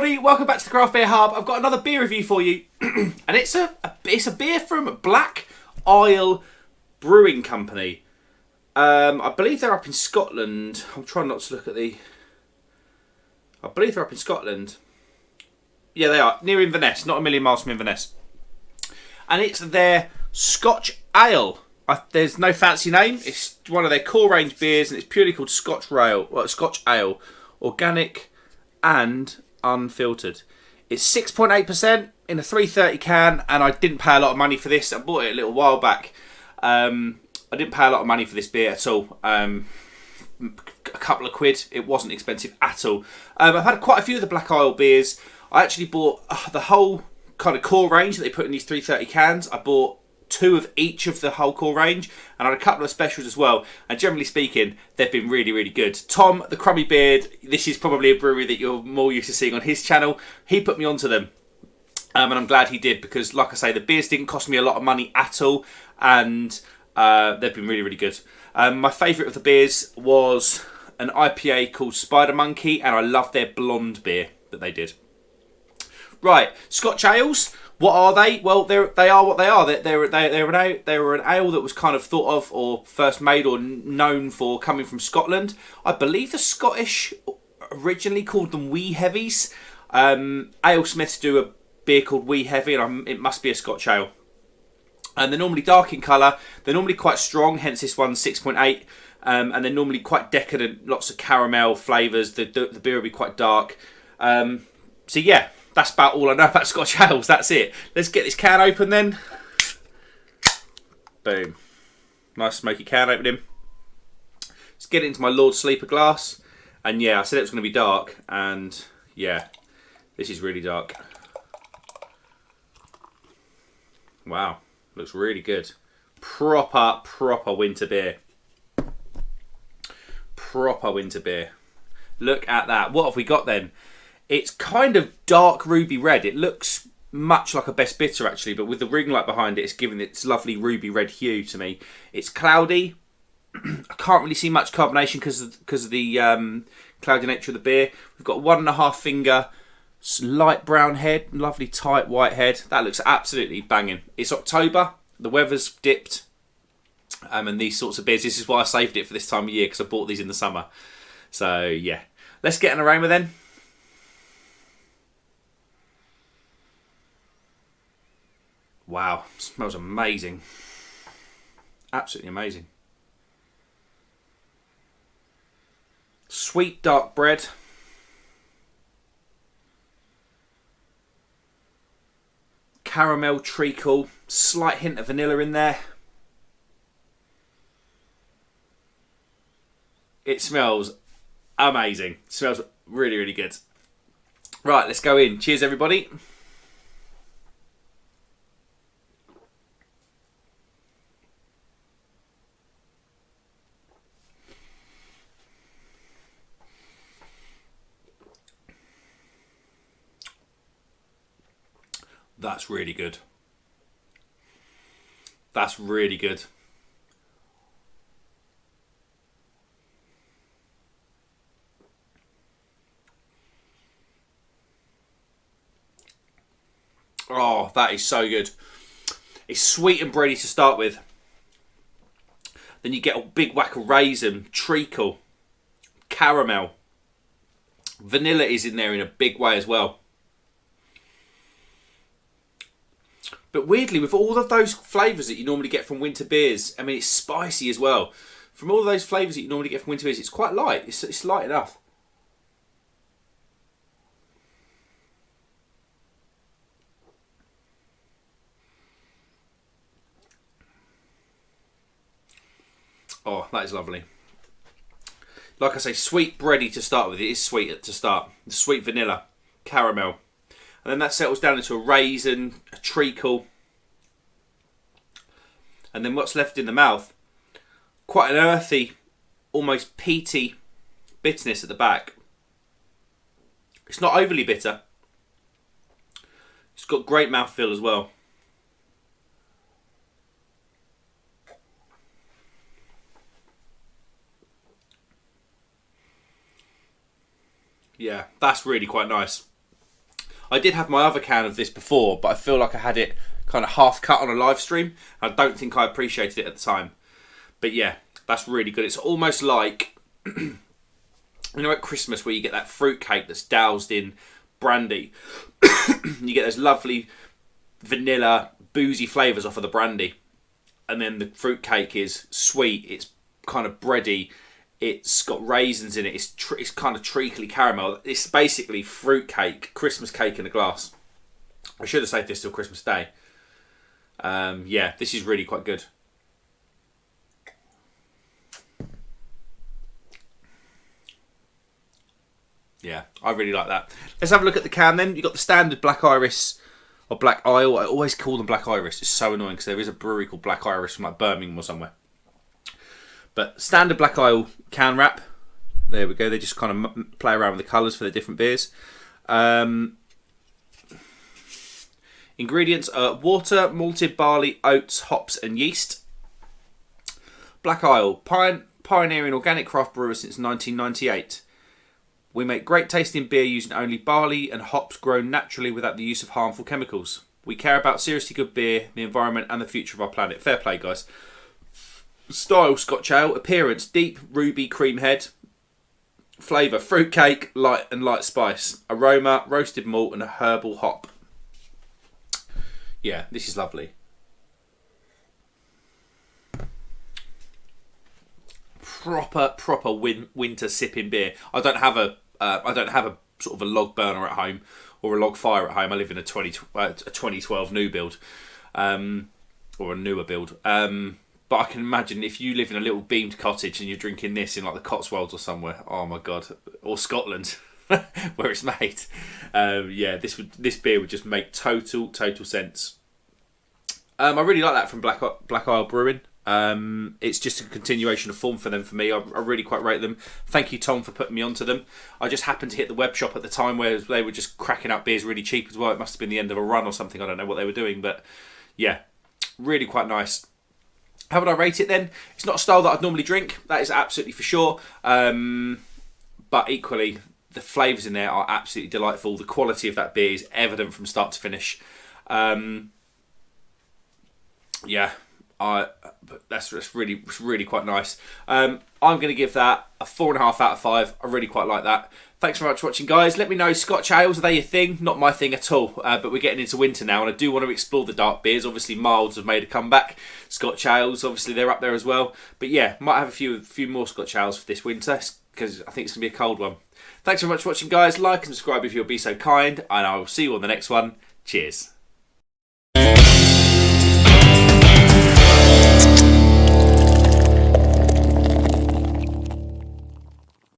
everybody, welcome back to the Craft Beer Hub. I've got another beer review for you, and it's a beer from Black Isle Brewing Company. I believe they're up in Scotland. I'm trying not to look at the... I believe they're up in Scotland. Yeah, they are, near Inverness, not a million miles from Inverness. And it's their Scotch Ale. There's no fancy name. It's one of their core range beers, and it's purely called Scotch Ale, organic and unfiltered. It's 6.8% in a 330 can, and I didn't pay a lot of money for this. I bought it a little while back. I didn't pay a lot of money for this beer at all. A couple of quid. It wasn't expensive at all. I've had quite a few of the Black Isle beers. I actually bought the whole kind of core range that they put in these 330 cans. I bought 2 of each of the whole core range, and I had a couple of specials as well, and generally speaking they've been really, really good. Tom the Crummy Beard, this is probably a brewery that you're more used to seeing on his channel. He put me onto them, and I'm glad he did, because like I say, the beers didn't cost me a lot of money at all, and they've been really, really good. My favourite of the beers was an IPA called Spider Monkey, and I love their blonde beer that they did. Right, Scotch Ales. What are they? Well, they are what they are. They were an ale that was kind of thought of or first made or known for coming from Scotland. I believe the Scottish originally called them Wee Heavies. Ale Smiths do a beer called Wee Heavy, and it must be a Scotch ale. And they're normally dark in colour. They're normally quite strong, hence this one's 6.8. And they're normally quite decadent, lots of caramel flavours. The beer will be quite dark. So yeah. That's about all I know about Scotch Ales. That's it. Let's get this can open then. Boom. Nice smoky can opening. Let's get it into my Lord Sleeper glass. And yeah, I said it was going to be dark. And yeah, this is really dark. Wow. Looks really good. Proper winter beer. Proper winter beer. Look at that. What have we got then? It's kind of dark ruby red. It looks much like a Best Bitter actually, but with the ring light behind it, it's giving its lovely ruby red hue to me. It's cloudy. I can't really see much carbonation because of the cloudy nature of the beer. We've got 1.5 finger, light brown head, lovely tight white head. That looks absolutely banging. It's October. The weather's dipped. And these sorts of beers, this is why I saved it for this time of year, because I bought these in the summer. So yeah, let's get an aroma then. Wow, smells amazing. Absolutely amazing. Sweet dark bread. Caramel treacle. Slight hint of vanilla in there. It smells amazing. It smells really, really good. Right, let's go in. Cheers, everybody. That's really good. That's really good. Oh, that is so good. It's sweet and bready to start with. Then you get a big whack of raisin, treacle, caramel. Vanilla is in there in a big way as well. But weirdly, with all of those flavours that you normally get from winter beers, I mean, it's spicy as well. From all of those flavours that you normally get from winter beers, it's quite light. It's light enough. Oh, that is lovely. Like I say, sweet bready to start with. It is sweet to start. The sweet vanilla, caramel. And then that settles down into a raisin, a treacle. And then what's left in the mouth, quite an earthy, almost peaty bitterness at the back. It's not overly bitter. It's got great mouthfeel as well. Yeah, that's really quite nice. I did have my other can of this before, but I feel like I had it kind of half cut on a live stream. I don't think I appreciated it at the time. But yeah, that's really good. It's almost like, you know, at Christmas where you get that fruit cake that's doused in brandy. You get those lovely vanilla, boozy flavours off of the brandy. And then the fruit cake is sweet. It's kind of bready. It's got raisins in it. It's kind of treacly caramel. It's basically fruit cake, Christmas cake in a glass. I should have saved this till Christmas Day. Yeah, this is really quite good. Yeah, I really like that. Let's have a look at the can then. You've got the standard Black Iris or Black Isle. I always call them Black Iris. It's so annoying because there is a brewery called Black Iris from like Birmingham or somewhere. But standard Black Isle can wrap. There we go. They just kind of play around with the colours for the different beers. Ingredients are water, malted barley, oats, hops and yeast. Black Isle, pioneering organic craft brewer since 1998. We make great tasting beer using only barley and hops grown naturally without the use of harmful chemicals. We care about seriously good beer, the environment and the future of our planet. Fair play, guys. Style, Scotch Ale. Appearance, deep ruby cream head. Flavour, fruitcake, light and light spice. Aroma, roasted malt and a herbal hop. Yeah, this is lovely. Proper winter sipping beer. I don't have a sort of a log burner at home or a log fire at home. I live in a 2012 new build, or a newer build. But I can imagine if you live in a little beamed cottage and you're drinking this in like the Cotswolds or somewhere. Oh my god, or Scotland, where it's made. Yeah, this beer would just make total sense. I really like that from Black Isle Brewing. It's just a continuation of form for them for me. I really quite rate them. Thank you, Tom, for putting me onto them. I just happened to hit the web shop at the time where they were just cracking out beers really cheap as well. It must have been the end of a run or something. I don't know what they were doing, but yeah, really quite nice. How would I rate it then? It's not a style that I'd normally drink. That is absolutely for sure. But equally, the flavours in there are absolutely delightful. The quality of that beer is evident from start to finish. Yeah. That's really quite nice. I'm going to give that a 4.5 out of 5. I really quite like that. Thanks very much for watching, guys. Let me know, Scotch ales, are they your thing? Not my thing at all, but we're getting into winter now and I do want to explore the dark beers. Obviously milds have made a comeback. Scotch ales, obviously they're up there as well. But yeah, might have a few more Scotch ales for this winter because I think it's going to be a cold one. Thanks very much for watching, guys. Like and subscribe if you'll be so kind, and I will see you on the next one. Cheers.